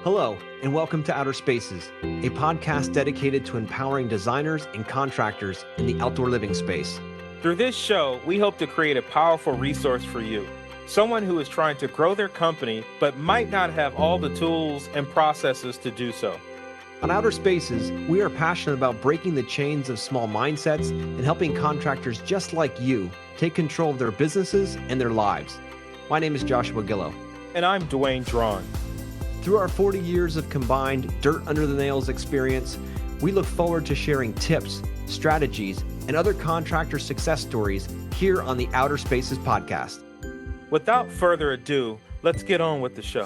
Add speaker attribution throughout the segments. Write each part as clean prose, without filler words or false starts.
Speaker 1: Hello, and welcome to Outer Spaces, a podcast dedicated to empowering designers and contractors in the outdoor living space.
Speaker 2: Through this show, we hope to create a powerful resource for you, someone who is trying to grow their company but might not have all the tools and processes to do so.
Speaker 1: On Outer Spaces, we are passionate about breaking the chains of small mindsets and helping contractors just like you take control of their businesses and their lives. My name is Joshua Gillow.
Speaker 2: And I'm Duane.
Speaker 1: Through our 40 years of combined dirt under the nails experience, we look forward to sharing tips, strategies, and other contractor success stories here on the Outer Spaces podcast.
Speaker 2: Without further ado, let's get on with the show.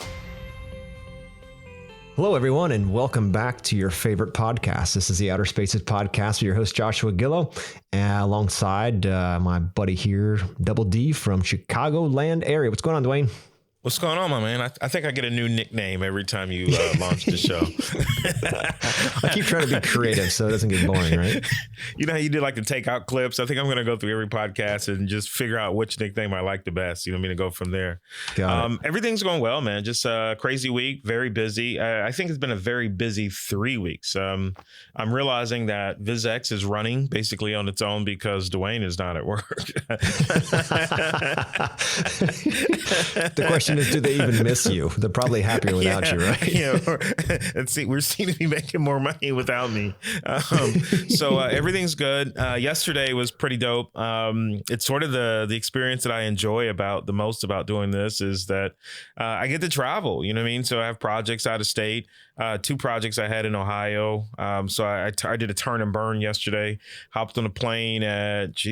Speaker 1: Hello, everyone, and welcome back to your favorite podcast. This is the Outer Spaces podcast with your host, Joshua Gillow, alongside my buddy here, Double D from Chicagoland area. What's going on, Duane?
Speaker 3: What's going on, my man? I think I get a new nickname every time you launch the show.
Speaker 1: I keep trying to be creative so it doesn't get boring, right?
Speaker 3: You know how you do like the takeout clips? I think I'm going to go through every podcast and just figure out which nickname I like the best. You know what I mean? To go from there. Everything's going well, man. Just a crazy week, very busy. I think it's been a very busy 3 weeks. I'm realizing that VizX is running basically on its own because Duane is not at work.
Speaker 1: The question is, do they even miss you? They're probably happier without you, right?
Speaker 3: Yeah. And see, we seem to be making more money without me. So everything's good. Yesterday was pretty dope. It's sort of the experience that I enjoy the most about doing this is that I get to travel. You know what I mean? So I have projects out of state. 2 projects I had in Ohio. So I did a turn and burn yesterday. Hopped on a plane at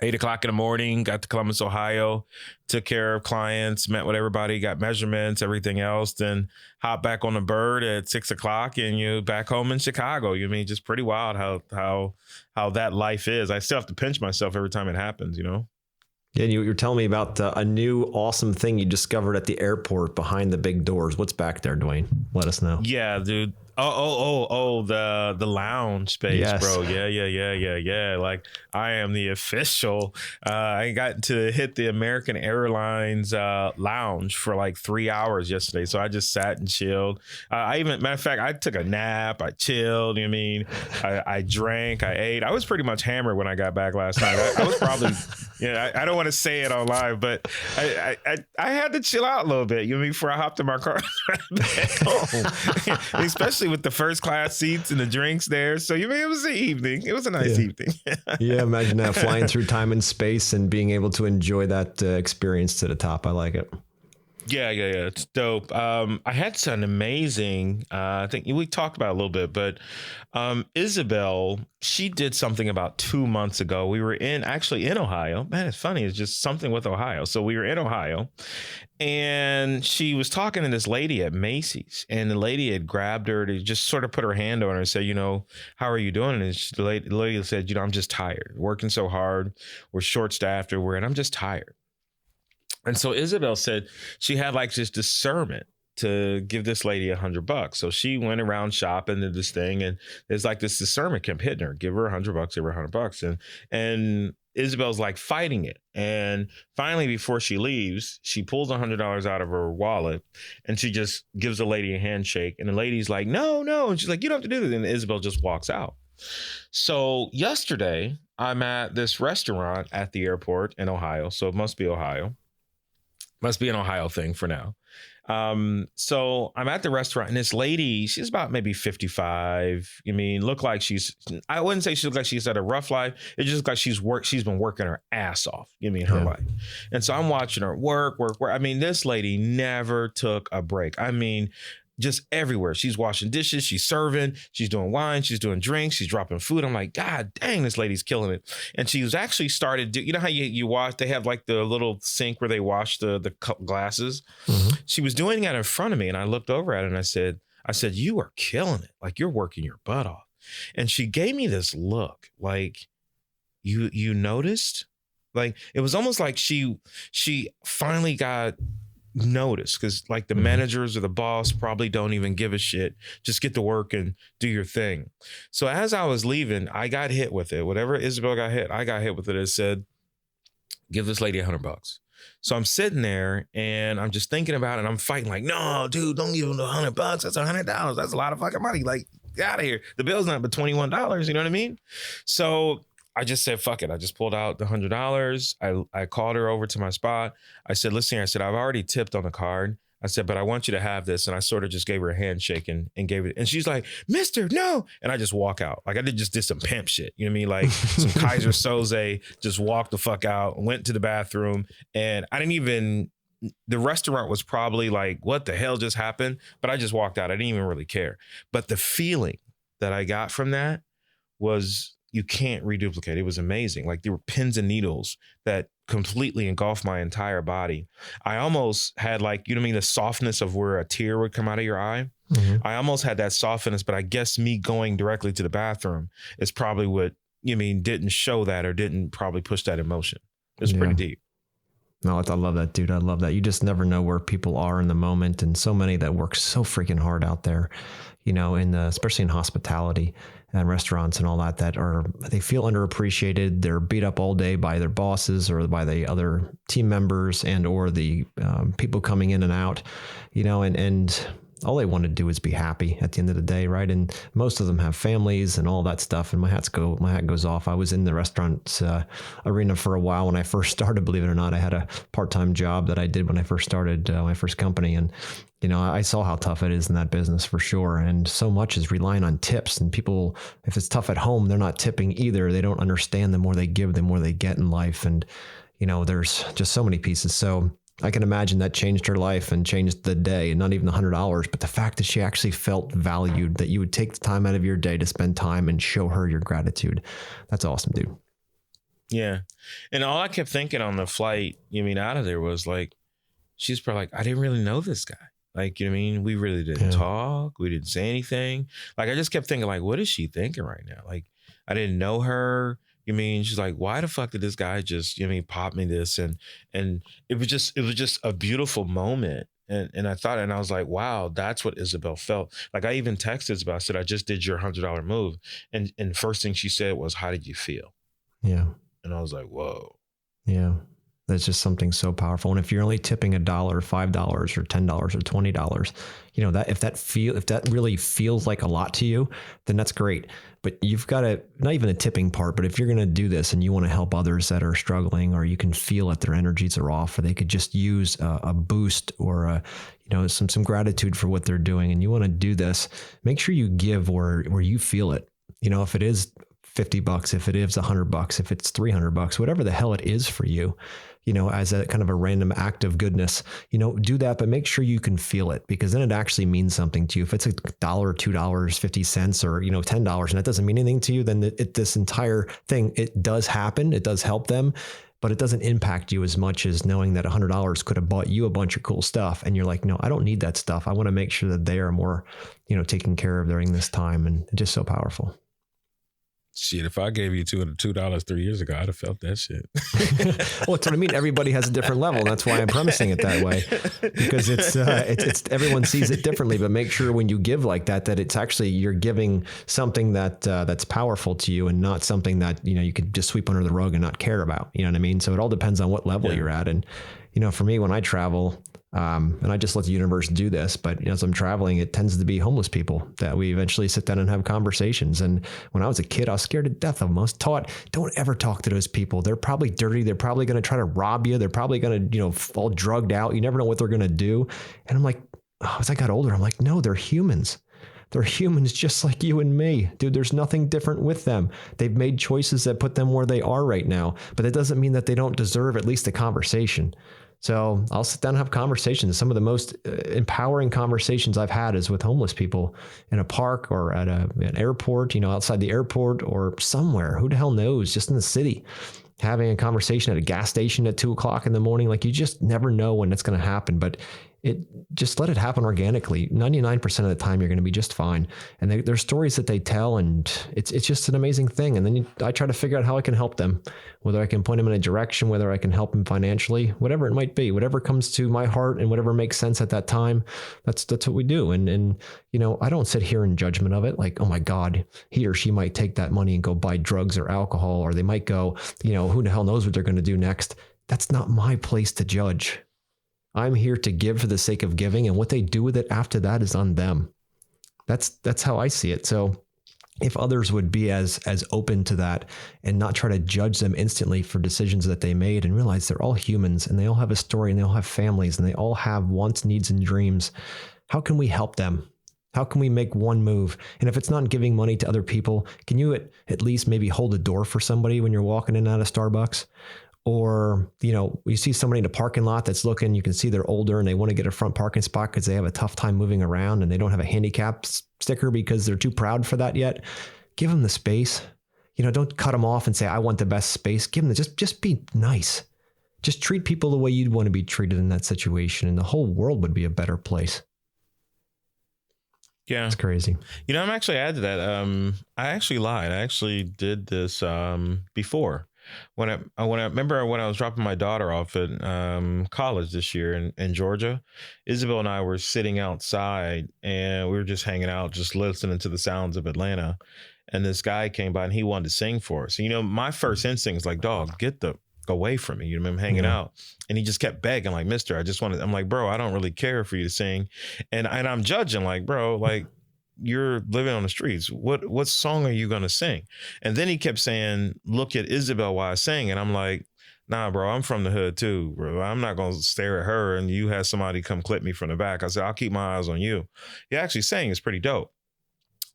Speaker 3: 8 o'clock in the morning, got to Columbus, Ohio, took care of clients, met with everybody, got measurements, everything else, then hop back on the bird at 6 o'clock and you back home in Chicago. You know what I mean? Just pretty wild how that life is. I still have to pinch myself every time it happens, you know?
Speaker 1: Yeah, and you're telling me about a new awesome thing you discovered at the airport behind the big doors. What's back there, Duane? Let us know.
Speaker 3: Yeah, dude. The lounge space, yes. Bro. Yeah. Like I am the official. I got to hit the American Airlines lounge for like 3 hours yesterday. So I just sat and chilled. Matter of fact, I took a nap. I chilled. You know what I mean? I drank. I ate. I was pretty much hammered when I got back last night. I was probably, I don't want to say it on live, but I had to chill out a little bit. You know what I mean? Before I hopped in my car back home, especially with the first class seats and the drinks there. So it was an evening. It was a nice evening.
Speaker 1: Yeah, imagine that flying through time and space and being able to enjoy that experience to the top. I like it.
Speaker 3: Yeah. It's dope. I had some amazing, I think we talked about it a little bit, but Isabel, she did something about 2 months ago. We were actually in Ohio. Man, it's funny. It's just something with Ohio. So we were in Ohio and she was talking to this lady at Macy's and the lady had grabbed her to just sort of put her hand on her and say, how are you doing? And the lady said, I'm just tired, working so hard. We're short staffed and I'm just tired. And so Isabel said she had like this discernment to give this lady $100. So she went around shopping to this thing and there's like this discernment kept hitting her, give her $100, give her $100. And Isabel's like fighting it. And finally, before she leaves, she pulls $100 out of her wallet and she just gives the lady a handshake. And the lady's like, no. And she's like, you don't have to do this. And Isabel just walks out. So yesterday, I'm at this restaurant at the airport in Ohio. So it must be Ohio. Must be an Ohio thing for now. So I'm at the restaurant and this lady, she's about maybe 55. Look like I wouldn't say she looked like she's had a rough life. It just looks like she's been working her ass off, her life. And so I'm watching her work. This lady never took a break. Just everywhere. She's washing dishes. She's serving. She's doing wine. She's doing drinks. She's dropping food. I'm like, God dang, this lady's killing it. And she was actually started, how you wash, they have like the little sink where they wash the glasses. Mm-hmm. She was doing that in front of me. And I looked over at her and I said, you are killing it. Like you're working your butt off. And she gave me this look like, you noticed? Like, it was almost like she finally got notice because like the managers or the boss probably don't even give a shit. Just get to work and do your thing. So as I was leaving, I got hit with it. Whatever Isabel got hit, I got hit with it. It said, give this lady $100. So I'm sitting there and I'm just thinking about it. And I'm fighting like, no, dude, don't give him $100. That's $100. That's a lot of fucking money. Like, get out of here. The bill's not but $21. You know what I mean? So I just said, fuck it. I just pulled out the $100. I called her over to my spot. I said, listen here. I said, I've already tipped on the card. I said, but I want you to have this. And I sort of just gave her a handshake and gave it. And she's like, Mister, no. And I just walk out. Like I just did some pimp shit. You know what I mean? Like some Kaiser Soze, just walked the fuck out, went to the bathroom. And I didn't even, the restaurant was probably like, what the hell just happened? But I just walked out. I didn't even really care. But the feeling that I got from that was, you can't reduplicate. It was amazing. Like there were pins and needles that completely engulfed my entire body. I almost had like, you know what I mean? The softness of where a tear would come out of your eye. Mm-hmm. I almost had that softness, but I guess me going directly to the bathroom is probably what, you mean, didn't show that or didn't probably push that emotion. It's pretty deep.
Speaker 1: No, I love that, dude. I love that. You just never know where people are in the moment. And so many that work so freaking hard out there, you know, especially in hospitality and restaurants and all that, they feel underappreciated. They're beat up all day by their bosses or by the other team members and or the people coming in and out, you know, and all they want to do is be happy at the end of the day, right? And most of them have families and all that stuff. And my hat goes off. I was in the restaurant arena for a while when I first started. Believe it or not, I had a part-time job that I did when I first started my first company, and you know, I saw how tough it is in that business for sure. And so much is relying on tips. And people, if it's tough at home, they're not tipping either. They don't understand the more they give, the more they get in life. And you know, there's just so many pieces. So I can imagine that changed her life and changed the day, and not even $100, but the fact that she actually felt valued, that you would take the time out of your day to spend time and show her your gratitude. That's awesome, dude.
Speaker 3: Yeah. And all I kept thinking on the flight, out of there was like, she's probably like, I didn't really know this guy. Like, you know what I mean? We really didn't talk. We didn't say anything. Like, I just kept thinking like, what is she thinking right now? Like, I didn't know her. She's like, why the fuck did this guy just, pop me this? And it was just a beautiful moment. And I thought, and I was like, wow, that's what Isabel felt. Like I even texted Isabel, I said, I just did your $100 move. And first thing she said was, how did you feel? Yeah. And I was like, whoa. Yeah. That's just something so powerful. And if you're only tipping $1, $5 or $10 or $20, that if that really feels like a lot to you, then that's great. But you've got to, not even a tipping part, but if you're going to do this and you want to help others that are struggling, or you can feel that their energies are off, or they could just use a boost or some gratitude for what they're doing, and you want to do this, make sure you give where you feel it. If it is $50, if it is $100, if it's $300, whatever the hell it is for you, as a kind of a random act of goodness, do that, but make sure you can feel it, because then it actually means something to you. If it's $1, $2, 50 cents, or, $10, and that doesn't mean anything to you, then this entire thing, it does happen. It does help them, but it doesn't impact you as much as knowing that $100 could have bought you a bunch of cool stuff. And you're like, no, I don't need that stuff. I want to make sure that they are more, taken care of during this time. And it's just so powerful. Shit, if I gave you $2 3 years ago, I'd have felt that shit.
Speaker 1: Well, that's what I mean. Everybody has a different level. And that's why I'm premising it that way, because it's everyone sees it differently. But make sure when you give like that it's actually, you're giving something that's powerful to you, and not something that, you could just sweep under the rug and not care about. You know what I mean? So it all depends on what level you're at. And, for me, when I travel, and I just let the universe do this, but as I'm traveling, it tends to be homeless people that we eventually sit down and have conversations. And when I was a kid, I was scared to death of them. I was taught, don't ever talk to those people. They're probably dirty. They're probably going to try to rob you. They're probably going to, all drugged out. You never know what they're going to do. And I'm like, as I got older, I'm like, no, they're humans. They're humans just like you and me. Dude, there's nothing different with them. They've made choices that put them where they are right now, but that doesn't mean that they don't deserve at least a conversation. So I'll sit down and have conversations. Some of the most empowering conversations I've had is with homeless people in a park or at an airport, outside the airport or somewhere. Who the hell knows? Just in the city, having a conversation at a gas station at 2:00 in the morning. Like, you just never know when it's going to happen, but just let it happen organically. 99% of the time, you're going to be just fine. And there's stories that they tell, and it's just an amazing thing. And then I try to figure out how I can help them, whether I can point them in a direction, whether I can help them financially, whatever it might be, whatever comes to my heart and whatever makes sense at that time. That's what we do. And I don't sit here in judgment of it. Like, oh my God, he or she might take that money and go buy drugs or alcohol, or they might go, who the hell knows what they're going to do next. That's not my place to judge. I'm here to give for the sake of giving, and what they do with it after that is on them. That's how I see it. So if others would be as open to that and not try to judge them instantly for decisions that they made, and realize they're all humans and they all have a story and they all have families and they all have wants, needs, and dreams, how can we help them? How can we make one move? And if it's not giving money to other people, can you at least maybe hold a door for somebody when you're walking in and out of Starbucks? Or, you see somebody in a parking lot that's looking, you can see they're older and they want to get a front parking spot because they have a tough time moving around and they don't have a handicap sticker because they're too proud for that yet. Give them the space. Don't cut them off and say, I want the best space. Give them just be nice. Just treat people the way you'd want to be treated in that situation, and the whole world would be a better place.
Speaker 3: Yeah.
Speaker 1: It's crazy.
Speaker 3: I'm actually add to that. I actually lied. I actually did this before. When I remember when I was dropping my daughter off at college this year in Georgia, Isabel and I were sitting outside and we were just hanging out, just listening to the sounds of Atlanta. And this guy came by and he wanted to sing for us. My first instinct is like, dog, go away from me. I'm hanging out. And he just kept begging, like, mister, I'm like, bro, I don't really care for you to sing. And I'm judging, like, bro, like, you're living on the streets. What song are you going to sing? And then he kept saying, look at Isabel while I sing. And I'm like, nah, bro, I'm from the hood too, bro. I'm not going to stare at her and you have somebody come clip me from the back. I said, I'll keep my eyes on you. He actually sang. It's pretty dope.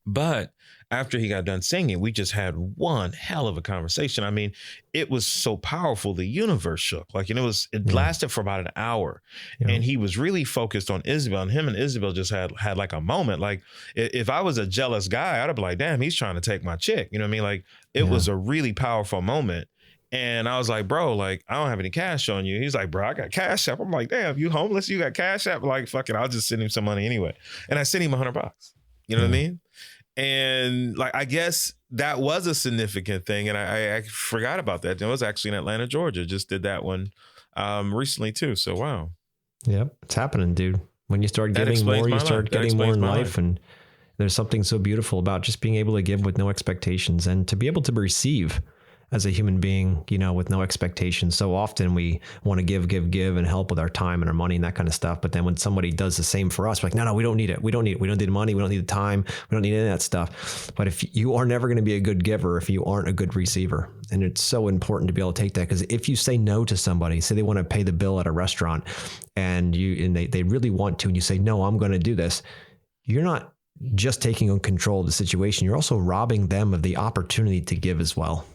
Speaker 3: But after he got done singing, we just had one hell of a conversation. I mean, it was so powerful. The universe shook. Like, and it lasted for about an hour. Yeah. And he was really focused on Isabel, and him and Isabel just had like a moment. Like, if I was a jealous guy, I'd have been like, damn, he's trying to take my chick. You know what I mean? Like, it was a really powerful moment. And I was like, bro, like, I don't have any cash on you. He's like, bro, I got Cash App. I'm like, damn, you homeless? You got Cash App? Like, fuck it, I'll just send him some money anyway. And I sent him $100. You know what I mean? And like, I guess that was a significant thing. And I forgot about that. It was actually in Atlanta, Georgia. Just did that one recently too. So, wow.
Speaker 1: Yep. It's happening, dude. When you start giving more, you start getting more in life. And there's something so beautiful about just being able to give with no expectations, and to be able to receive as a human being, with no expectations. So often we want to give and help with our time and our money and that kind of stuff. But then when somebody does the same for us, we're like, no, we don't need it. We don't need the money. We don't need the time. We don't need any of that stuff. But if you are never going to be a good giver if you aren't a good receiver. And it's so important to be able to take that, because if you say no to somebody, say they want to pay the bill at a restaurant and they really want to, and you say, no, I'm going to do this. You're not just taking control of the situation. You're also robbing them of the opportunity to give as well.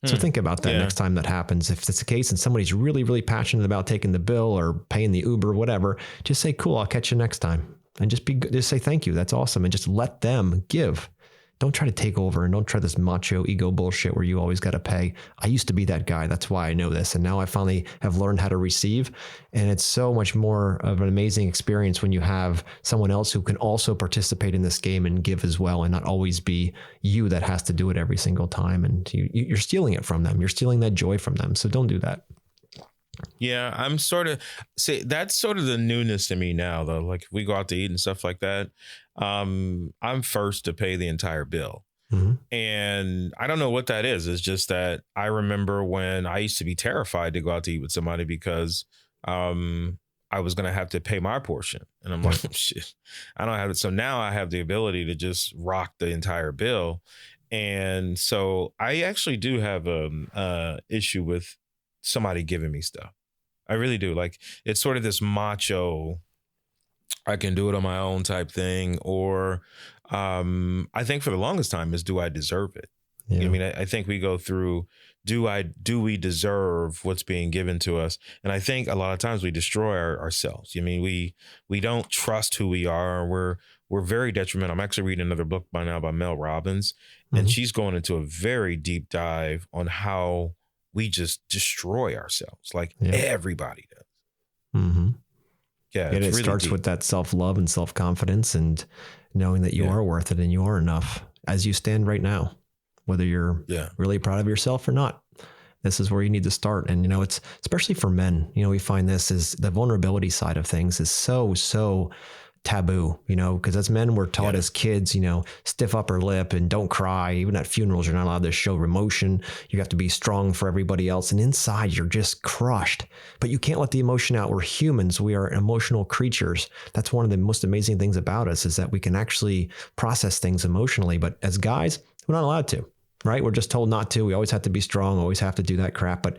Speaker 1: So think about that next time that happens. If it's the case and somebody's really, really passionate about taking the bill or paying the Uber or whatever, just say, cool, I'll catch you next time. And just say, thank you. That's awesome. And just let them give. Don't try to take over, and don't try this macho ego bullshit where you always got to pay. I used to be that guy. That's why I know this. And now I finally have learned how to receive. And it's so much more of an amazing experience when you have someone else who can also participate in this game and give as well, and not always be you that has to do it every single time. And you're stealing it from them. You're stealing that joy from them. So don't do that.
Speaker 3: Yeah, that's sort of the newness to me now, though. Like, if we go out to eat and stuff like that, I'm first to pay the entire bill. Mm-hmm. And I don't know what that is. It's just that I remember when I used to be terrified to go out to eat with somebody because I was going to have to pay my portion. And I'm like, shit, I don't have it. So now I have the ability to just rock the entire bill. And so I actually do have a issue with somebody giving me stuff. I really do. Like, it's sort of this macho, I can do it on my own type thing. Or I think for the longest time is, do I deserve it? Yeah. I mean, I think we go through, do we deserve what's being given to us? And I think a lot of times we destroy ourselves. I mean, we don't trust who we are. We're very detrimental. I'm actually reading another book by Mel Robbins, and she's going into a very deep dive on how we just destroy ourselves, like everybody does. Mm-hmm. Yeah,
Speaker 1: and it really starts with that self-love and self-confidence, and knowing that you are worth it and you are enough as you stand right now, whether you're really proud of yourself or not. This is where you need to start. And, it's especially for men, we find this is the vulnerability side of things is so taboo, because as men, we're taught as kids, stiff upper lip and don't cry. Even at funerals, you're not allowed to show emotion. You have to be strong for everybody else. And inside, you're just crushed. But you can't let the emotion out. We're humans. We are emotional creatures. That's one of the most amazing things about us, is that we can actually process things emotionally. But as guys, we're not allowed to. Right? We're just told not to. We always have to be strong, always have to do that crap. But,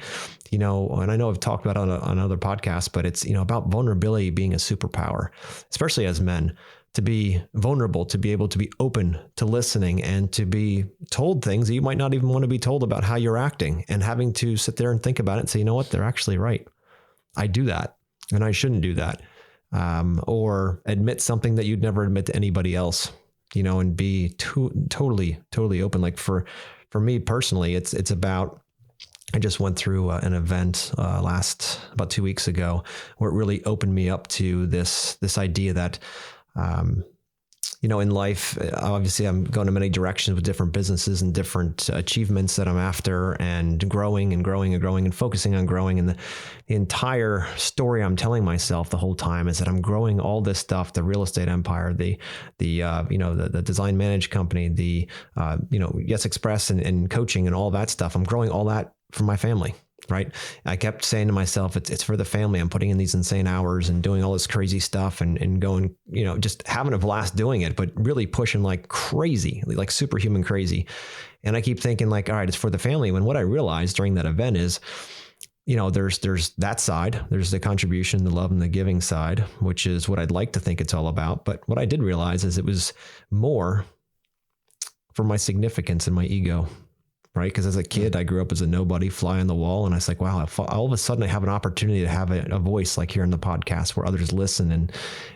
Speaker 1: and I know I've talked about it on other podcasts, but it's, about vulnerability being a superpower, especially as men, to be vulnerable, to be able to be open to listening and to be told things that you might not even want to be told about how you're acting, and having to sit there and think about it and say, you know what, they're actually right. I do that and I shouldn't do that. Or admit something that you'd never admit to anybody else, and be totally open. Like for me personally, it's about, I just went through an event about 2 weeks ago where it really opened me up to this idea that, in life, obviously I'm going in many directions with different businesses and different achievements that I'm after, and growing and focusing on growing. And the entire story I'm telling myself the whole time is that I'm growing all this stuff, the real estate empire, the design managed company, the, Yes Express and coaching and all that stuff. I'm growing all that for my family. Right. I kept saying to myself, it's for the family. I'm putting in these insane hours and doing all this crazy stuff and going, just having a blast doing it, but really pushing like crazy, like superhuman crazy. And I keep thinking like, all right, it's for the family. When what I realized during that event is, there's that side, there's the contribution, the love and the giving side, which is what I'd like to think it's all about. But what I did realize is it was more for my significance and my ego. Right. Because as a kid, I grew up as a nobody, fly on the wall. And I was like, wow, all of a sudden I have an opportunity to have a voice like here in the podcast where others listen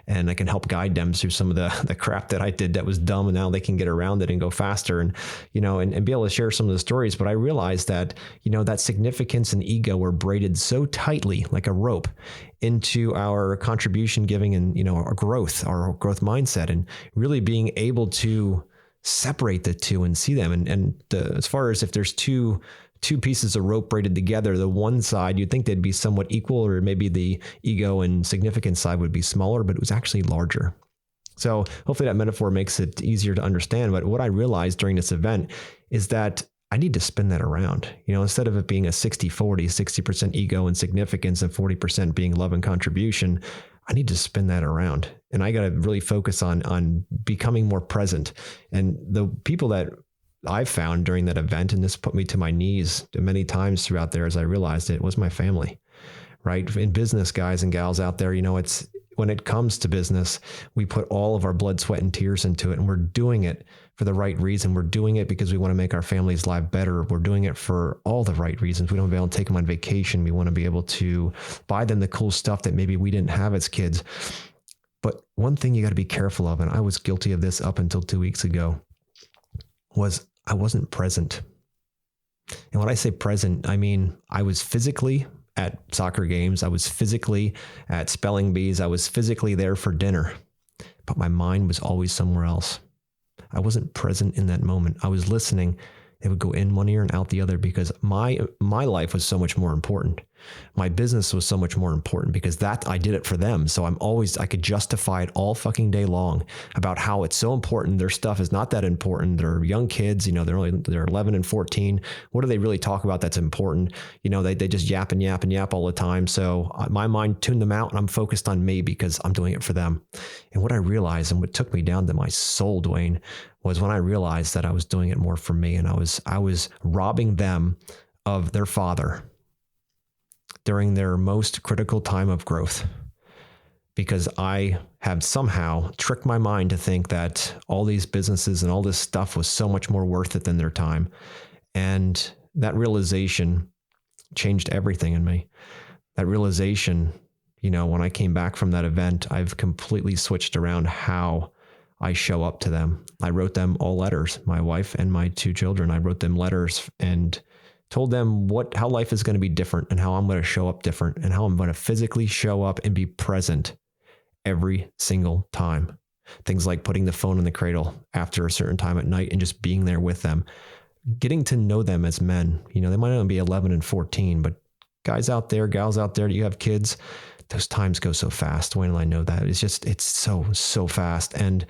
Speaker 1: and I can help guide them through some of the crap that I did that was dumb. And now they can get around it and go faster and be able to share some of the stories. But I realized that, that significance and ego were braided so tightly like a rope into our contribution giving and, our growth mindset, and really being able to separate the two and see them. And as far as if there's two pieces of rope braided together, the one side, you'd think they'd be somewhat equal, or maybe the ego and significance side would be smaller, but it was actually larger. So hopefully that metaphor makes it easier to understand. But what I realized during this event is that I need to spin that around, instead of it being a 60-40, 60% ego and significance and 40% being love and contribution. I need to spin that around, and I got to really focus on becoming more present. And the people that I've found during that event, and this put me to my knees many times throughout there as I realized it, was my family, right? In business, guys and gals out there, it's when it comes to business, we put all of our blood, sweat, and tears into it, and we're doing it for the right reason. We're doing it because we want to make our family's life better. We're doing it for all the right reasons. We don't want to be able to take them on vacation. We want to be able to buy them the cool stuff that maybe we didn't have as kids. But one thing you got to be careful of, and I was guilty of this up until 2 weeks ago, was I wasn't present. And when I say present, I mean I was physically at soccer games. I was physically at spelling bees. I was physically there for dinner, but my mind was always somewhere else. I wasn't present in that moment. I was listening. It would go in one ear and out the other because my life was so much more important. My business was so much more important because that I did it for them. So I could justify it all fucking day long about how it's so important. Their stuff is not that important. They're young kids, they're 11 and 14. What do they really talk about that's important? They just yap and yap and yap all the time. So my mind tuned them out and I'm focused on me because I'm doing it for them. And what I realized and what took me down to my soul, Duane, was when I realized that I was doing it more for me, and I was robbing them of their father during their most critical time of growth, because I had somehow tricked my mind to think that all these businesses and all this stuff was so much more worth it than their time. And that realization changed everything in me. That realization, when I came back from that event, I've completely switched around how I show up to them. I wrote them all letters, my wife and my 2 children. I wrote them letters and told them how life is going to be different and how I'm going to show up different and how I'm going to physically show up and be present every single time. Things like putting the phone in the cradle after a certain time at night and just being there with them, getting to know them as men. They might only be 11 and 14, but guys out there, gals out there, you have kids, those times go so fast. Duane and I know that. It's so fast. And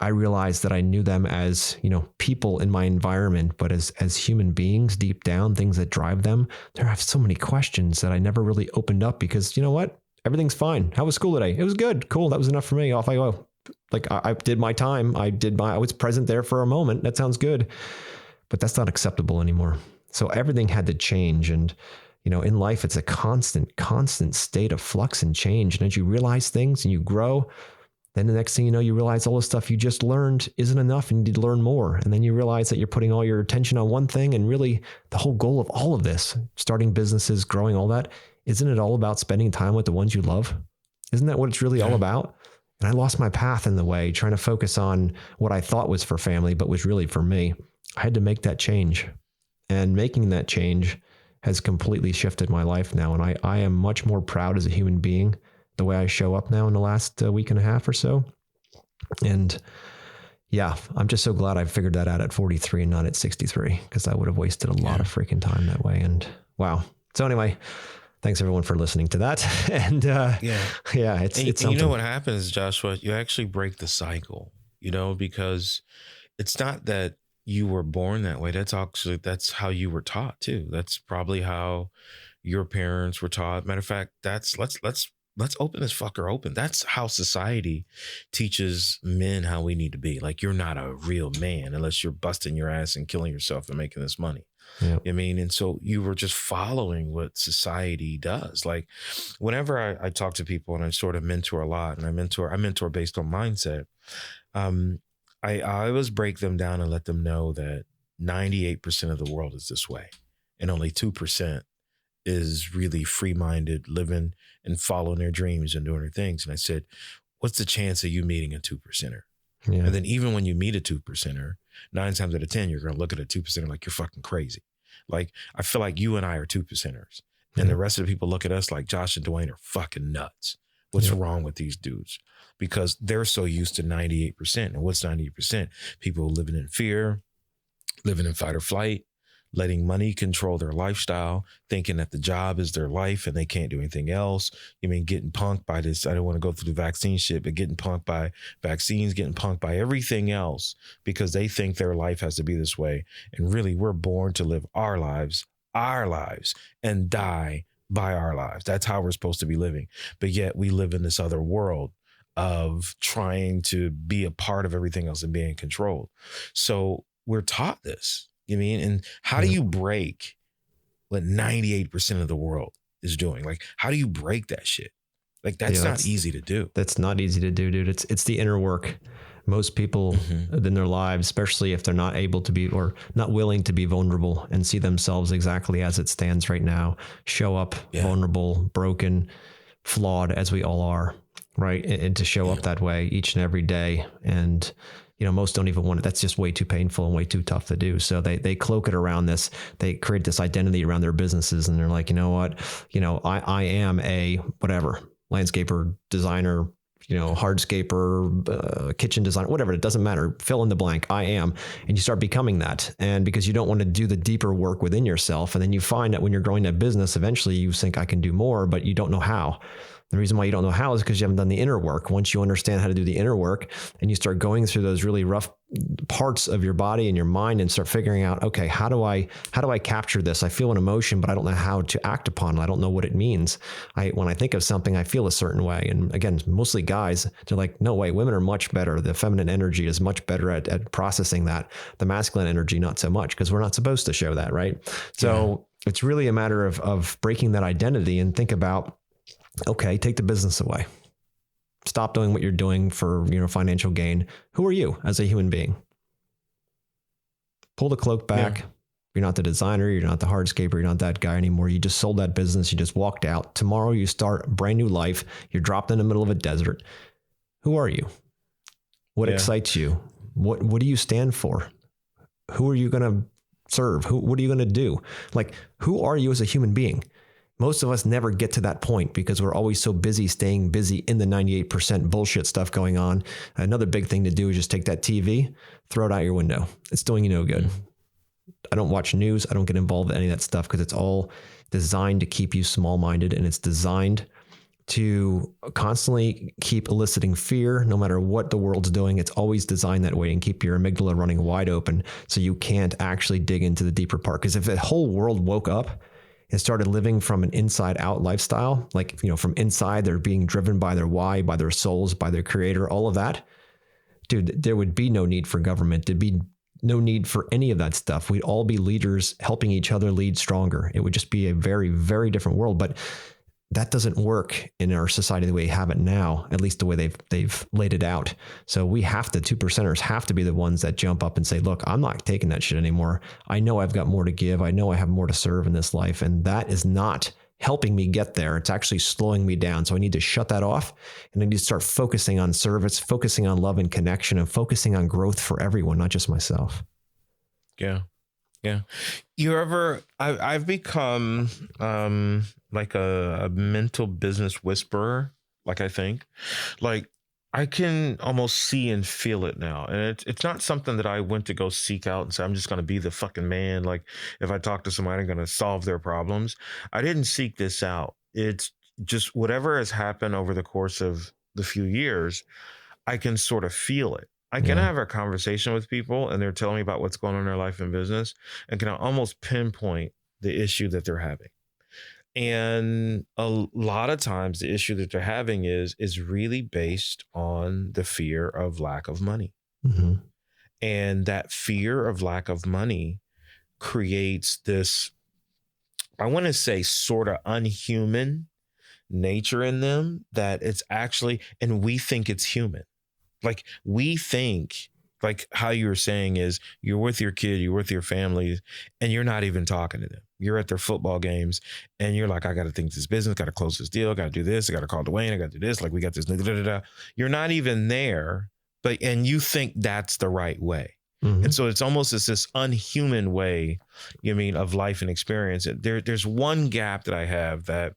Speaker 1: I realized that I knew them as, people in my environment, but as human beings deep down, things that drive them. There are so many questions that I never really opened up because, you know what? Everything's fine. How was school today? It was good. Cool. That was enough for me. Off I go. Like I did my time. I was present there for a moment. That sounds good, but that's not acceptable anymore. So everything had to change. And, in life, it's a constant state of flux and change. And as you realize things and you grow, then the next thing you know, you realize all the stuff you just learned isn't enough and you need to learn more. And then you realize that you're putting all your attention on one thing. And really the whole goal of all of this, starting businesses, growing, all that, isn't it all about spending time with the ones you love? Isn't that what it's really all about? And I lost my path in the way, trying to focus on what I thought was for family, but was really for me. I had to make that change. And making that change has completely shifted my life now. And I am much more proud as a human being the way I show up now in the last week and a half or so. And yeah, I'm just so glad I figured that out at 43 and not at 63, because I would have wasted a lot of freaking time that way. And wow. So anyway, thanks everyone for listening to that. And it's something.
Speaker 3: You know what happens, Joshua? You actually break the cycle, because it's not that you were born that way. That's how you were taught too. That's probably how your parents were taught. Matter of fact, let's open this fucker open. That's how society teaches men how we need to be. Like, you're not a real man unless you're busting your ass and killing yourself and making this money. Yep. I mean, and so you were just following what society does. Like, whenever I talk to people and I sort of mentor a lot, and I mentor based on mindset, I always break them down and let them know that 98% of the world is this way, and only 2% is really free-minded, living and following their dreams and doing their things. And I said, what's the chance of you meeting a 2%er? Yeah. And then even when you meet a 2%er, 9 times out of 10, you're going to look at a 2%er like you're fucking crazy. Like, I feel like you and I are 2%ers. And the rest of the people look at us like Josh and Duane are fucking nuts. What's wrong with these dudes? Because they're so used to 98%. And what's 98%? People living in fear, living in fight or flight, letting money control their lifestyle, thinking that the job is their life and they can't do anything else. Getting punked by this. I don't want to go through the vaccine shit, but getting punked by vaccines, getting punked by everything else because they think their life has to be this way. And really, we're born to live our lives, and die by our lives. That's how we're supposed to be living. But yet we live in this other world of trying to be a part of everything else and being controlled. So we're taught this. And how do you break what 98% of the world is doing? Like, how do you break that shit? Like, that's not easy to do.
Speaker 1: That's not easy to do, dude. It's the inner work. Most people in their lives, especially if they're not able to be or not willing to be vulnerable and see themselves exactly as it stands right now, show up vulnerable, broken, flawed as we all are, right? And to show up that way each and every day. And most don't even want it. That's just way too painful and way too tough to do. So they cloak it around this. They create this identity around their businesses, and they're like, you know what? I am a whatever landscaper, designer, hardscaper, kitchen designer, whatever. It doesn't matter. Fill in the blank. I am, and you start becoming that. And because you don't want to do the deeper work within yourself, and then you find that when you're growing that business, eventually you think I can do more, but you don't know how. The reason why you don't know how is because you haven't done the inner work. Once you understand how to do the inner work and you start going through those really rough parts of your body and your mind and start figuring out, okay, how do I capture this? I feel an emotion, but I don't know how to act upon it. I don't know what it means. When I think of something, I feel a certain way. And again, mostly guys, they're like, no way, women are much better. The feminine energy is much better at processing that. The masculine energy, not so much, because we're not supposed to show that, right? So it's really a matter of breaking that identity and think about, okay, take the business away. Stop doing what you're doing for, financial gain. Who are you as a human being? Pull the cloak back. Yeah. You're not the designer. You're not the hardscaper. You're not that guy anymore. You just sold that business. You just walked out. Tomorrow you start a brand new life. You're dropped in the middle of a desert. Who are you? What excites you? What do you stand for? Who are you going to serve? What are you going to do? Like, who are you as a human being? Most of us never get to that point because we're always so busy staying busy in the 98% bullshit stuff going on. Another big thing to do is just take that TV, throw it out your window. It's doing you no good. I don't watch news. I don't get involved in any of that stuff because it's all designed to keep you small-minded, and it's designed to constantly keep eliciting fear, no matter what the world's doing. It's always designed that way, and keep your amygdala running wide open so you can't actually dig into the deeper part. Because if the whole world woke up and started living from an inside out lifestyle, like, from inside, they're being driven by their why, by their souls, by their creator, all of that, dude, there would be no need for government. There'd be no need for any of that stuff. We'd all be leaders helping each other lead stronger. It would just be a very, very different world. But that doesn't work in our society the way we have it now, at least the way they've laid it out. So we have to, 2%ers have to be the ones that jump up and say, look, I'm not taking that shit anymore. I know I've got more to give. I know I have more to serve in this life. And that is not helping me get there. It's actually slowing me down. So I need to shut that off, and I need to start focusing on service, focusing on love and connection, and focusing on growth for everyone, not just myself.
Speaker 3: Yeah. Yeah. I've become like a mental business whisperer. Like, I think like I can almost see and feel it now. And it's not something that I went to go seek out and say, I'm just going to be the fucking man. Like, if I talk to somebody, I'm going to solve their problems. I didn't seek this out. It's just whatever has happened over the course of the few years, I can sort of feel it. I can have a conversation with people and they're telling me about what's going on in their life and business, and can almost pinpoint the issue that they're having. And a lot of times the issue that they're having is really based on the fear of lack of money. Mm-hmm. And that fear of lack of money creates this, I want to say, sort of unhuman nature in them that it's actually, and we think it's human. Like, we think, like how you were saying, is you're with your kid, you're with your family, and you're not even talking to them. You're at their football games and you're like, I got to think this business, got to close this deal, got to do this, I got to call Duane, I got to do this, like we got this, da, da, da, da. You're not even there, and you think that's the right way. Mm-hmm. And so it's almost this unhuman way, of life and experience. There's one gap that I have that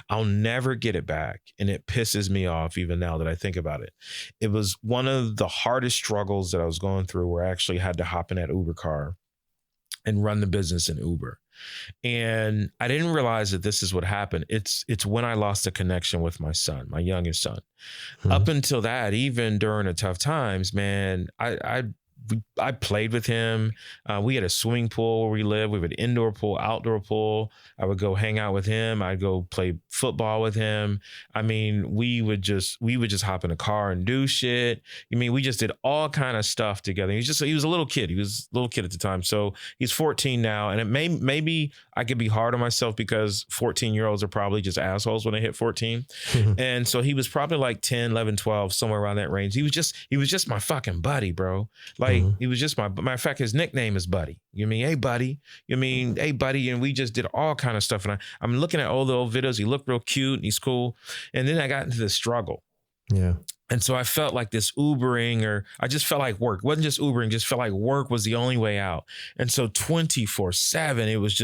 Speaker 3: I'll never get it back. And it pisses me off even now that I think about it. It was one of the hardest struggles that I was going through, where I actually had to hop in that Uber car and run the business in Uber. And I didn't realize that this is what happened. It's when I lost the connection with my son, my youngest son. Mm-hmm. Up until that, even during the tough times, man, I played with him. We had a swimming pool where we lived. We had an indoor pool, outdoor pool. I would go hang out with him. I'd go play football with him. I mean, we would just hop in a car and do shit. We just did all kind of stuff together. He was a little kid. He was a little kid at the time. So he's 14 now. And maybe I could be hard on myself because 14-year-olds are probably just assholes when they hit 14. And so he was probably like 10, 11, 12, somewhere around that range. He was just my fucking buddy, bro. Like, he was just matter of fact, his nickname is Buddy. Hey, buddy. Hey, buddy. And we just did all kind of stuff. And I'm looking at all the old videos. He looked real cute and he's cool. And then I got into the struggle. Yeah. And so I felt like this Ubering, or I just felt like work. It wasn't just Ubering, just felt like work was the only way out. And so 24/7, it was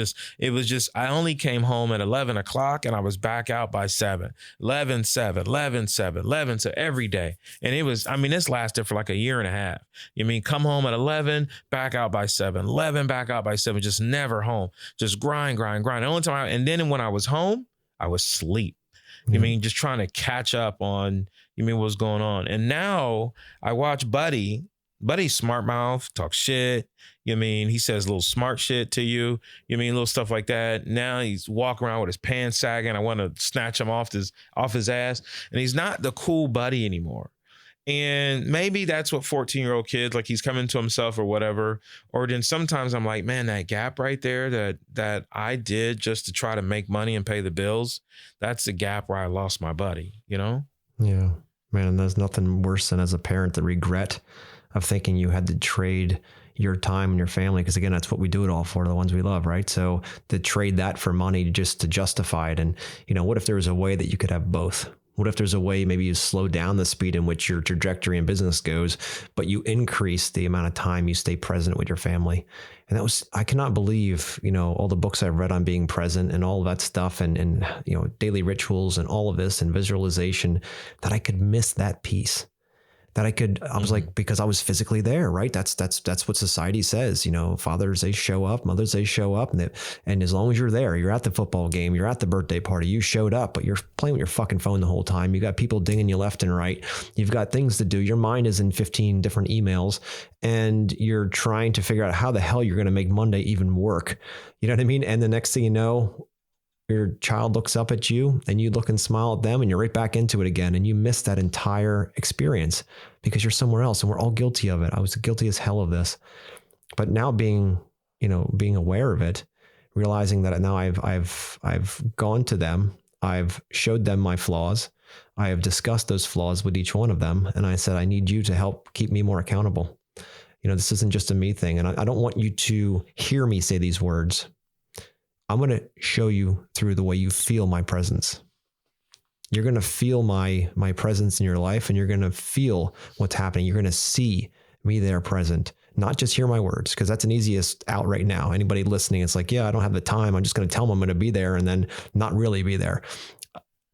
Speaker 3: just, I only came home at 11 o'clock and I was back out by 7, 11, 7, 11, 7, 11, so every day. And it was, this lasted for like a year and a half. Come home at 11, back out by 7, 11, back out by 7, just never home, just grind. The only time and then when I was home, I was asleep. Just trying to catch up on, what's going on. And now I watch Buddy's smart mouth, talk shit. He says little smart shit to you. Little stuff like that. Now he's walking around with his pants sagging. I want to snatch him off his ass. And he's not the cool Buddy anymore. And maybe that's what 14-year-old kids, like, he's coming to himself or whatever. Or then sometimes I'm like, man, that gap right there that I did just to try to make money and pay the bills, that's the gap where I lost my buddy, Yeah,
Speaker 1: man, there's nothing worse than, as a parent, the regret of thinking you had to trade your time and your family. Because again, that's what we do it all for, the ones we love, right? So to trade that for money just to justify it. And, what if there was a way that you could have both? What if there's a way maybe you slow down the speed in which your trajectory in business goes, but you increase the amount of time you stay present with your family? And I cannot believe, all the books I've read on being present and all of that stuff and daily rituals and all of this and visualization, that I could miss that piece. that I was like, because I was physically there, right? That's what society says, fathers, they show up, mothers, they show up. And as long as you're there, you're at the football game, you're at the birthday party, you showed up, but you're playing with your fucking phone the whole time. You got people dinging you left and right. You've got things to do. Your mind is in 15 different emails and you're trying to figure out how the hell you're going to make Monday even work. You know what I mean? And the next thing you know, your child looks up at you and you look and smile at them and you're right back into it again. And you miss that entire experience because you're somewhere else, and we're all guilty of it. I was guilty as hell of this, but now being aware of it, realizing that now I've gone to them, I've showed them my flaws. I have discussed those flaws with each one of them. And I said, I need you to help keep me more accountable. This isn't just a me thing. And I don't want you to hear me say these words. I'm going to show you through the way you feel my presence. You're going to feel my presence in your life, and you're going to feel what's happening. You're going to see me there present, not just hear my words, because that's an easiest out right now. Anybody listening, it's like, yeah, I don't have the time. I'm just going to tell them I'm going to be there and then not really be there.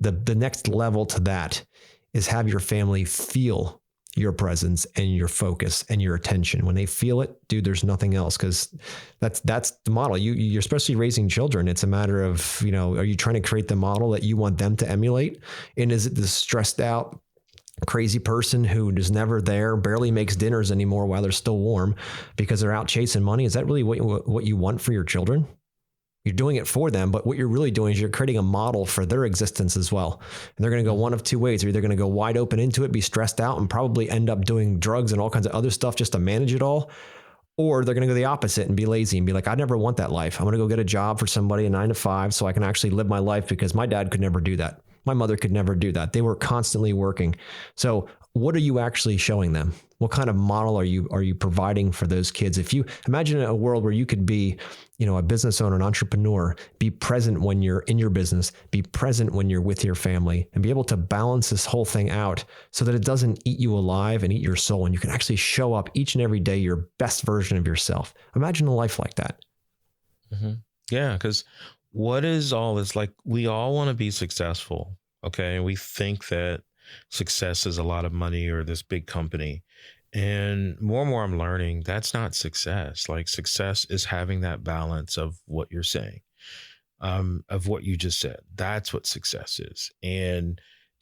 Speaker 1: The next level to that is have your family feel your presence and your focus and your attention. When they feel it, dude, there's nothing else, because that's the model. You're especially raising children. It's a matter of, are you trying to create the model that you want them to emulate? And is it the stressed out, crazy person who is never there, barely makes dinners anymore while they're still warm because they're out chasing money? Is that really what you want for your children? You're doing it for them, but what you're really doing is you're creating a model for their existence as well. And they're going to go one of two ways. They're either going to go wide open into it, be stressed out, and probably end up doing drugs and all kinds of other stuff just to manage it all. Or they're going to go the opposite and be lazy and be like, I never want that life. I'm going to go get a job for somebody, a 9 to 5, so I can actually live my life, because my dad could never do that. My mother could never do that. They were constantly working. So what are you actually showing them? What kind of model are you providing for those kids? If you imagine a world where you could be, a business owner, an entrepreneur, be present when you're in your business, be present when you're with your family, and be able to balance this whole thing out so that it doesn't eat you alive and eat your soul. And you can actually show up each and every day your best version of yourself. Imagine a life like that.
Speaker 3: Mm-hmm. Yeah, because what is all this? Like, we all want to be successful. Okay. And we think that success is a lot of money or this big company. And more I'm learning that's not success. Like, success is having that balance of what you're saying, of what you just said. That's what success is. And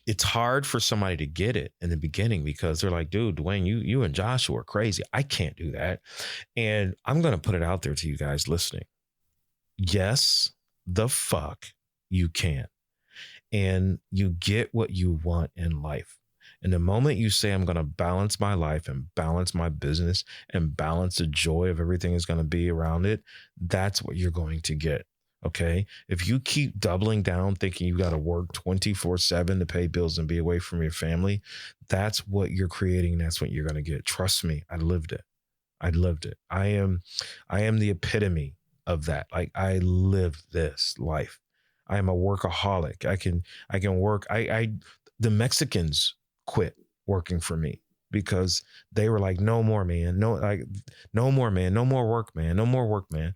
Speaker 3: it's hard for somebody to get it in the beginning because they're like, dude, Duane, you and Joshua are crazy. I can't do that. And I'm going to put it out there to you guys listening. Yes, the fuck you can. And you get what you want in life. And the moment you say, I'm going to balance my life and balance my business and balance the joy of everything is going to be around it, that's what you're going to get. Okay. If you keep doubling down, thinking you got to work 24/7 to pay bills and be away from your family, that's what you're creating. That's what you're going to get. Trust me. I lived it. I am the epitome of that. Like, I live this life. I am a workaholic. I can work. The Mexicans quit working for me because they were like, no more, man. No more, man. No more work, man. No more work, man.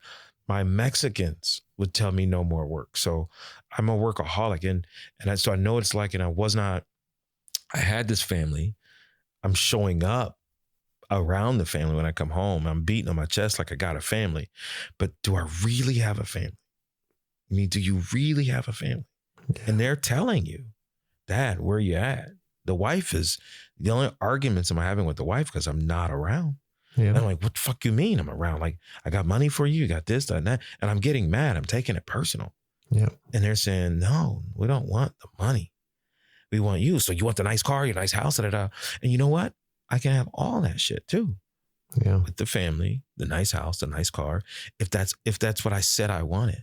Speaker 3: My Mexicans would tell me no more work. So I'm a workaholic. So I know what it's like. And I had this family. I'm showing up around the family when I come home. I'm beating on my chest like I got a family. But do I really have a family? I mean, do you really have a family? Yeah. And they're telling you, Dad, where you at? The wife is the only arguments I'm having with the wife because I'm not around. Yeah. And I'm like, what the fuck you mean I'm around? Like, I got money for you. You got this, that, and that. And I'm getting mad. I'm taking it personal. Yeah. And they're saying, no, we don't want the money. We want you. So you want the nice car, your nice house, da, da, da. And you know what? I can have all that shit too. Yeah. With the family, the nice house, the nice car. If that's what I said I wanted.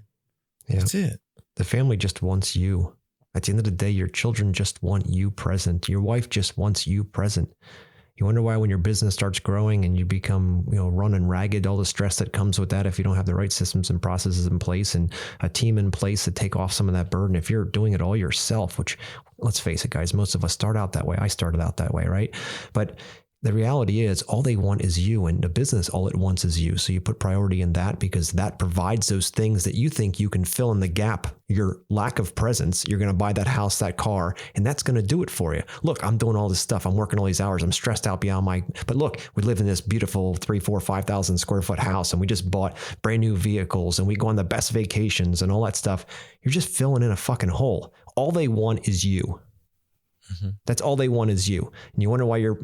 Speaker 3: Yeah. That's it.
Speaker 1: The family just wants you. At the end of the day, your children just want you present. Your wife just wants you present. You wonder why when your business starts growing and you become, running ragged, all the stress that comes with that if you don't have the right systems and processes in place and a team in place to take off some of that burden. If you're doing it all yourself, which, let's face it, guys, most of us start out that way. I started out that way, right? But The reality is all they want is you, and the business all it wants is you. So you put priority in that because that provides those things that you think you can fill in the gap. Your lack of presence, you're going to buy that house, that car, and that's going to do it for you. Look, I'm doing all this stuff. I'm working all these hours. I'm stressed out beyond but look, we live in this beautiful 3, 4, 5,000 square foot house, and we just bought brand new vehicles, and we go on the best vacations and all that stuff. You're just filling in a fucking hole. All they want is you. Mm-hmm. That's all they want is you. And you wonder why your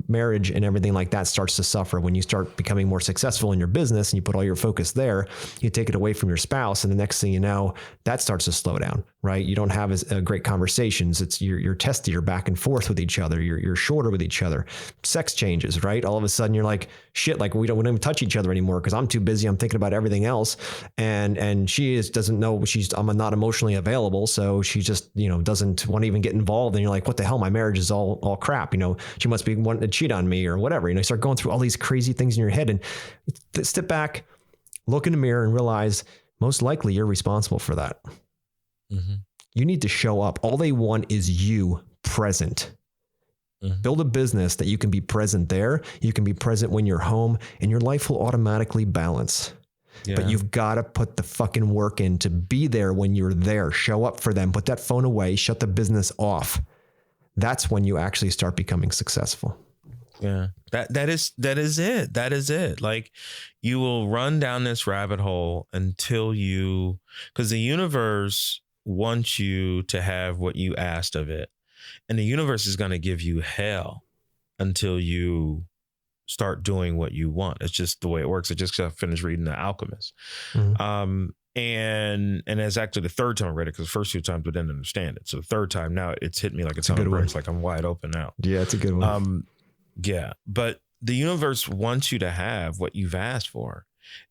Speaker 1: marriage and everything like that starts to suffer when you start becoming more successful in your business and you put all your focus there. You take it away from your spouse, and the next thing you know, that starts to slow down, right? You don't have as great conversations. It's you're testy, you're back and forth with each other. You're shorter with each other. Sex changes, right? All of a sudden you're like, shit, like we don't even touch each other anymore because I'm too busy. I'm thinking about everything else. And she doesn't know I'm not emotionally available. So she just, doesn't want to even get involved. And you're like, what the hell? My marriage is all crap. She must be wanting to cheat on me or whatever. You start going through all these crazy things in your head, and step back, look in the mirror and realize most likely you're responsible for that. Mm-hmm. You need to show up. All they want is you present. Mm-hmm. Build a business that you can be present there. You can be present when you're home, and your life will automatically balance. Yeah. But you've got to put the fucking work in to be there when you're there. Show up for them. Put that phone away. Shut the business off. That's when you actually start becoming successful.
Speaker 3: Yeah, that is it. That is it. Like, you will run down this rabbit hole because the universe wants you to have what you asked of it. And the universe is going to give you hell until you start doing what you want. It's just the way it works. I just got finished reading The Alchemist. Mm-hmm. And it's actually the third time I read it, because the first 2 times I didn't understand it. So the third time now it's hit me like a ton of bricks, like I'm wide open now.
Speaker 1: Yeah, it's a good one.
Speaker 3: Yeah, but the universe wants you to have what you've asked for.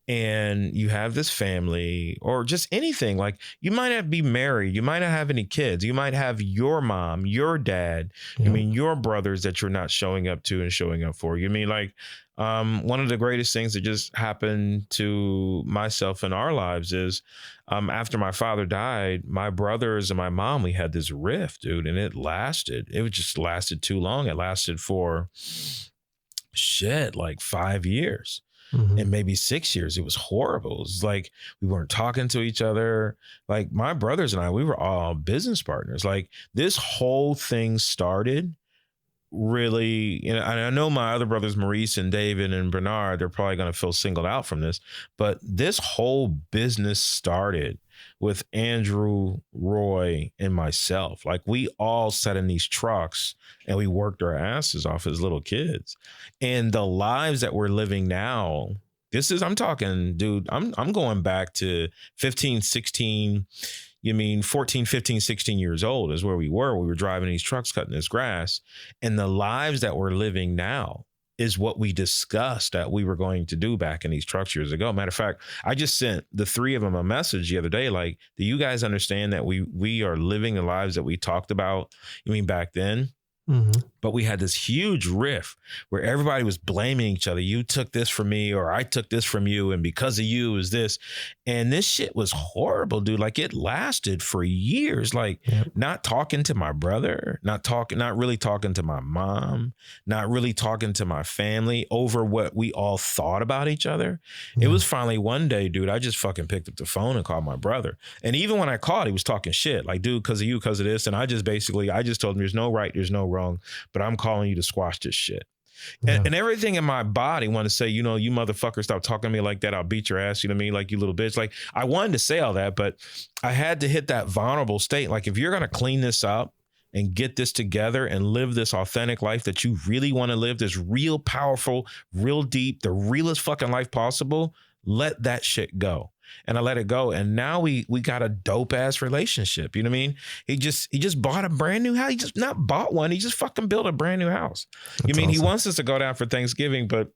Speaker 3: And you have this family or just anything. Like, you might not be married. You might not have any kids. You might have your mom, your dad, your brothers that you're not showing up to and showing up for. One of the greatest things that just happened to myself in our lives is after my father died, my brothers and my mom, we had this rift, dude, and it just lasted too long. It lasted for like 5 years. Mm-hmm. And maybe 6 years. It was horrible. It was like we weren't talking to each other. Like, my brothers and I, we were all business partners. Like, this whole thing started really, and I know my other brothers, Maurice and David and Bernard, they're probably going to feel singled out from this, but this whole business started with Andrew, Roy, and myself. Like, we all sat in these trucks and we worked our asses off as little kids. And the lives that we're living now, I'm talking, dude, I'm going back to 15, 16, 14, 15, 16 years old is where we were. We were driving these trucks, cutting this grass. And the lives that we're living now is what we discussed that we were going to do back in these trucks years ago. Matter of fact, I just sent the 3 of them a message the other day. Like, do you guys understand that we are living the lives that we talked about, back then? Mm-hmm. But we had this huge rift where everybody was blaming each other. You took this from me, or I took this from you, and because of you is this. And this shit was horrible, dude. Like, it lasted for years. Like, not talking to my brother, not really talking to my mom, not really talking to my family over what we all thought about each other. Mm-hmm. It was finally one day, dude, I just fucking picked up the phone and called my brother. And even when I called, he was talking shit. Like, dude, because of you, because of this. And I just told him there's no right, there's no wrong, but I'm calling you to squash this shit. And everything in my body wanted to say, you motherfucker, stop talking to me like that. I'll beat your ass. Like, you little bitch. Like, I wanted to say all that, but I had to hit that vulnerable state. Like, if you're going to clean this up and get this together and live this authentic life that you really want to live, this real powerful, real deep, the realest fucking life possible, let that shit go. And I let it go. And now we got a dope ass relationship. You know what I mean? He just bought a brand new house. He just not bought one. He just fucking built a brand new house. That's awesome. He wants us to go down for Thanksgiving, but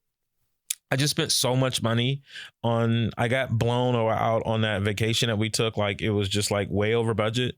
Speaker 3: I just spent so much money I got blown out on that vacation that we took. Like, it was just like way over budget.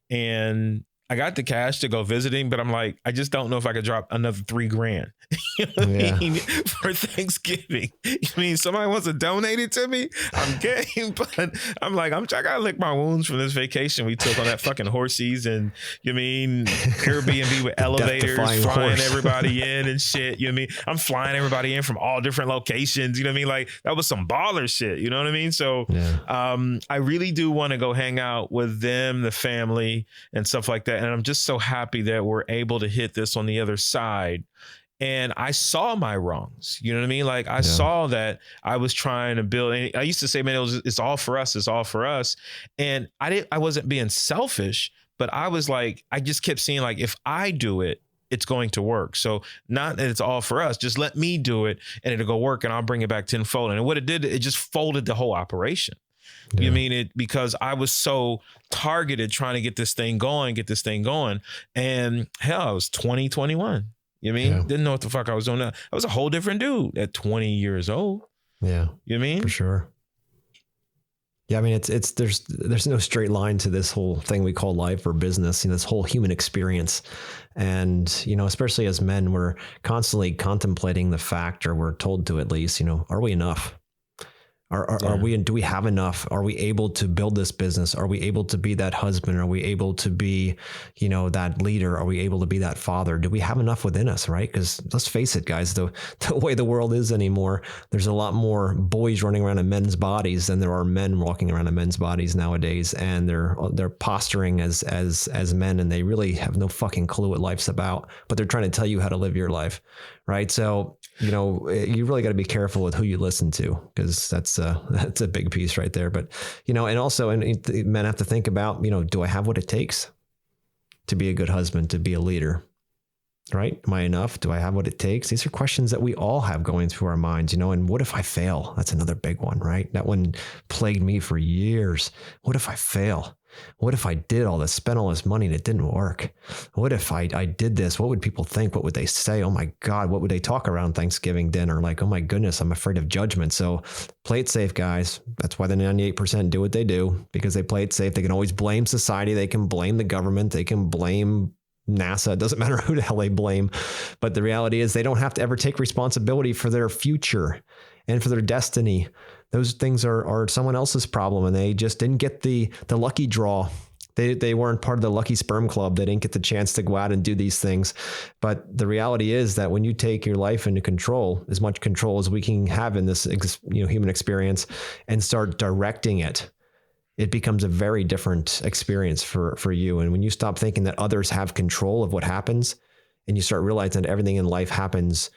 Speaker 3: And I got the cash to go visiting, but I'm like, I just don't know if I could drop another $3,000 you know what I mean? For Thanksgiving. I mean, somebody wants to donate it to me, I'm game. But I'm like, I gotta lick my wounds from this vacation we took on that fucking horses and you mean Airbnb with elevators, flying everybody in and shit. You know what I mean? I'm flying everybody in from all different locations. You know what I mean? Like that was some baller shit. You know what I mean? So I really do want to go hang out with them, the family and stuff like that. And I'm just so happy that we're able to hit this on the other side. And I saw my wrongs. You know what I mean? Like I saw that I was trying to build. And I used to say, man, it's all for us. It's all for us. And I wasn't being selfish, but I was like, I just kept seeing like, if I do it, it's going to work. So not that it's all for us, just let me do it and it'll go work and I'll bring it back tenfold. And what it did, it just folded the whole operation. You mean it because I was so targeted trying to get this thing going. And hell, I was 2021. You mean? Didn't know what the fuck I was doing. I was a whole different dude at 20 years old. Yeah. You mean?
Speaker 1: For sure. Yeah. I mean, there's no straight line to this whole thing we call life or business, this whole human experience. And, especially as men, we're constantly contemplating the fact, or we're told to at least, are we enough? Do we have enough? Are we able to build this business? Are we able to be that husband? Are we able to be, that leader? Are we able to be that father? Do we have enough within us? Right? Because let's face it, guys, the way the world is anymore, there's a lot more boys running around in men's bodies than there are men walking around in men's bodies nowadays. And they're posturing as men, and they really have no fucking clue what life's about, but they're trying to tell you how to live your life. Right. So, you really got to be careful with who you listen to, because that's a big piece right there. But, and also, men have to think about, do I have what it takes to be a good husband, to be a leader? Right? Am I enough? Do I have what it takes? These are questions that we all have going through our minds, and what if I fail? That's another big one, right? That one plagued me for years. What if I fail? What if I did all this, spent all this money and it didn't work? What if I did this? What would people think? What would they say? Oh my God, what would they talk around Thanksgiving dinner? Like, oh my goodness, I'm afraid of judgment. So play it safe, guys. That's why the 98% do what they do, because they play it safe. They can always blame society. They can blame the government. They can blame NASA. It doesn't matter who the hell they blame. But the reality is they don't have to ever take responsibility for their future and for their destiny. Those things are someone else's problem, and they just didn't get the lucky draw. They weren't part of the lucky sperm club. They didn't get the chance to go out and do these things. But the reality is that when you take your life into control, as much control as we can have in this human experience, and start directing it, it becomes a very different experience for you. And when you stop thinking that others have control of what happens, and you start realizing that everything in life happens,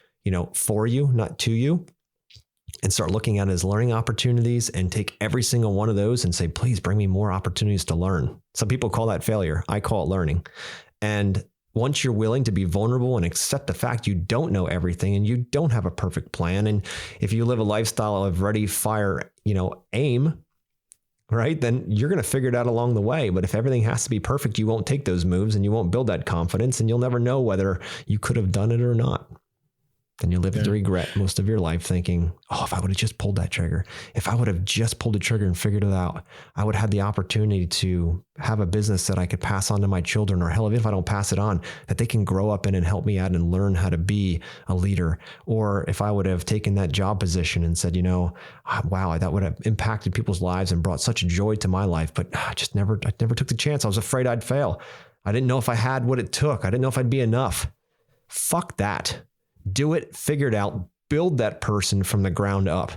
Speaker 1: for you, not to you, and start looking at it as learning opportunities, and take every single one of those and say, please bring me more opportunities to learn. Some people call that failure. I call it learning. And once you're willing to be vulnerable and accept the fact you don't know everything and you don't have a perfect plan, and if you live a lifestyle of ready, fire, aim, right, then you're going to figure it out along the way. But if everything has to be perfect, you won't take those moves and you won't build that confidence, and you'll never know whether you could have done it or not. Then you live with regret most of your life, thinking, oh, if I would have just pulled that trigger, if I would have just pulled the trigger and figured it out, I would have had the opportunity to have a business that I could pass on to my children, or hell, even if I don't pass it on, that they can grow up in and help me out and learn how to be a leader. Or if I would have taken that job position and said, wow, that would have impacted people's lives and brought such joy to my life, but I never took the chance. I was afraid I'd fail. I didn't know if I had what it took. I didn't know if I'd be enough. Fuck that. Do it, figure it out, build that person from the ground up.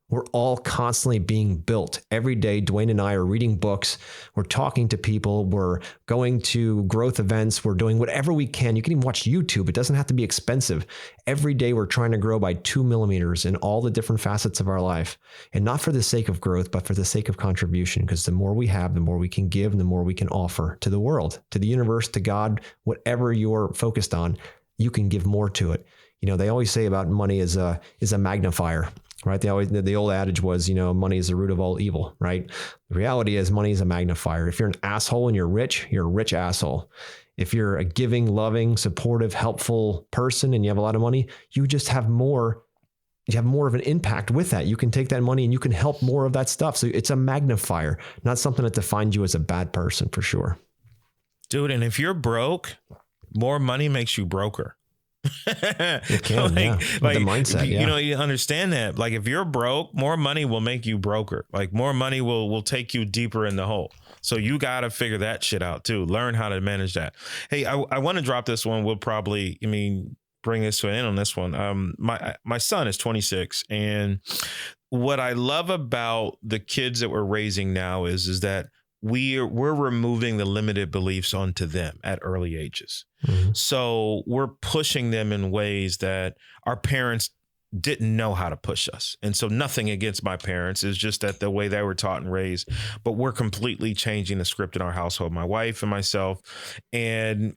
Speaker 1: We're all constantly being built. Every day, Duane and I are reading books. We're talking to people. We're going to growth events. We're doing whatever we can. You can even watch YouTube. It doesn't have to be expensive. Every day, we're trying to grow by 2 millimeters in all the different facets of our life. And not for the sake of growth, but for the sake of contribution. Because the more we have, the more we can give, and the more we can offer to the world, to the universe, to God, whatever you're focused on, you can give more to it. They always say about money is a magnifier, right? The old adage was, money is the root of all evil, right? The reality is money is a magnifier. If you're an asshole and you're a rich asshole. If you're a giving, loving, supportive, helpful person and you have a lot of money, you just have more. You have more of an impact with that. You can take that money and you can help more of that stuff. So it's a magnifier, not something that defines you as a bad person, for sure.
Speaker 3: Dude, and if you're broke, more money makes you broker.
Speaker 1: It can, with the mindset.
Speaker 3: You know, you understand that. Like, if you're broke, more money will make you broker. Like, more money will take you deeper in the hole. So you got to figure that shit out too. Learn how to manage that. Hey, I want to drop this one. We'll probably, bring this to an end on this one. My son is 26, and what I love about the kids that we're raising now is that we're removing the limited beliefs onto them at early ages. Mm-hmm. So we're pushing them in ways that our parents didn't know how to push us. And so nothing against my parents, is just that the way they were taught and raised, but we're completely changing the script in our household, my wife and myself. And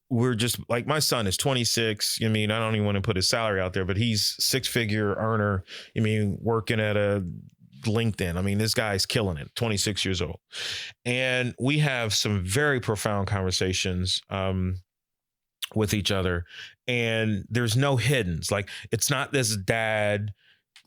Speaker 3: we're just like, my son is 26. I don't even want to put his salary out there, but he's 6-figure earner. Working at a LinkedIn. This guy's killing it, 26 years old. And we have some very profound conversations with each other. And there's no hiddens. Like, it's not this dad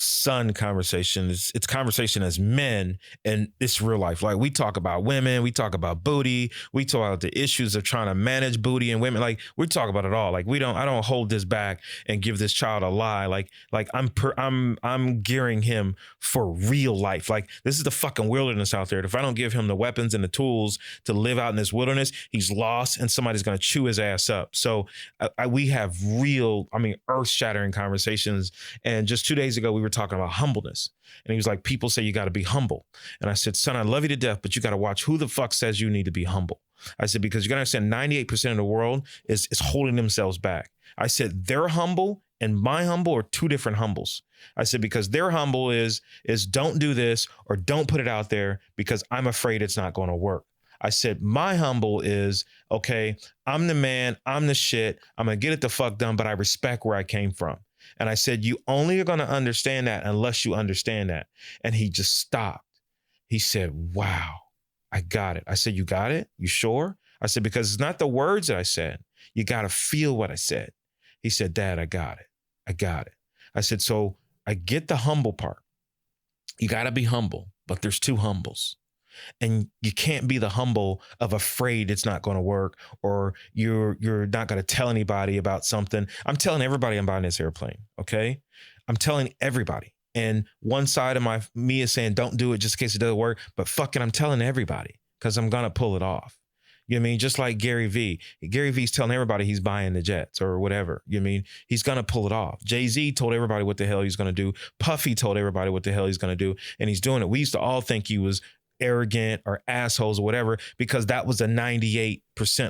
Speaker 3: son conversation. It's conversation as men, and it's real life. Like, we talk about women, we talk about booty, we talk about the issues of trying to manage booty and women. Like, we talk about it all. Like, I don't hold this back and give this child a lie. Like I'm gearing him for real life. Like, this is the fucking wilderness out there. If I don't give him the weapons and the tools to live out in this wilderness, he's lost and somebody's going to chew his ass up. So we have real, earth-shattering conversations. And just 2 days ago, we were talking about humbleness. And he was like, people say you got to be humble. And I said, son, I love you to death, but you got to watch who the fuck says you need to be humble. I said, because you got to understand 98% of the world is holding themselves back. I said, their humble and my humble are two different humbles. I said, because their humble is don't do this or don't put it out there because I'm afraid it's not going to work. I said, my humble is, okay, I'm the man, I'm the shit, I'm going to get it the fuck done, but I respect where I came from. And I said, you only are going to understand that unless you understand that. And he just stopped. He said, wow, I got it. I said, you got it? You sure? I said, because it's not the words that I said. You got to feel what I said. He said, Dad, I got it. I got it. I said, so I get the humble part. You got to be humble, but there's two humbles. And you can't be the humble of afraid it's not going to work, or you're not going to tell anybody about something. I'm telling everybody I'm buying this airplane. Okay. I'm telling everybody. And one side of me is saying, don't do it just in case it doesn't work. But fuck it, I'm telling everybody because I'm going to pull it off. You know what I mean? Just like Gary V. Gary V's telling everybody he's buying the jets or whatever. You know what I mean? He's going to pull it off. Jay-Z told everybody what the hell he's going to do. Puffy told everybody what the hell he's going to do. And he's doing it. We used to all think he was arrogant or assholes or whatever, because that was a 98%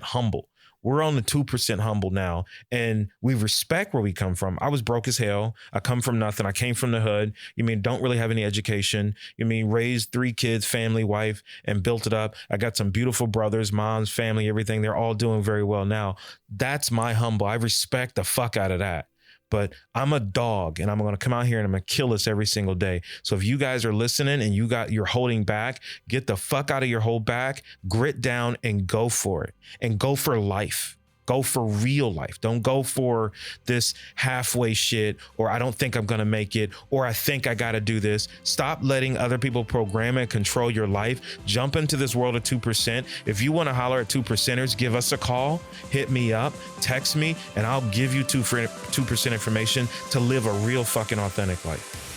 Speaker 3: humble. We're on the 2% humble now, and we respect where we come from. I was broke as hell. I come from nothing. I came from the hood. Don't really have any education. Raised 3 kids, family, wife, and built it up. I got some beautiful brothers, moms, family, everything. They're all doing very well now. That's my humble. I respect the fuck out of that. But I'm a dog, and I'm going to come out here and I'm going to kill this every single day. So if you guys are listening and you're holding back, get the fuck out of your hold back, grit down and go for it, and go for life. Go for real life. Don't go for this halfway shit, or I don't think I'm going to make it, or I think I got to do this. Stop letting other people program and control your life. Jump into this world of 2%. If you want to holler at 2%ers, give us a call, hit me up, text me, and I'll give you 2% information to live a real fucking authentic life.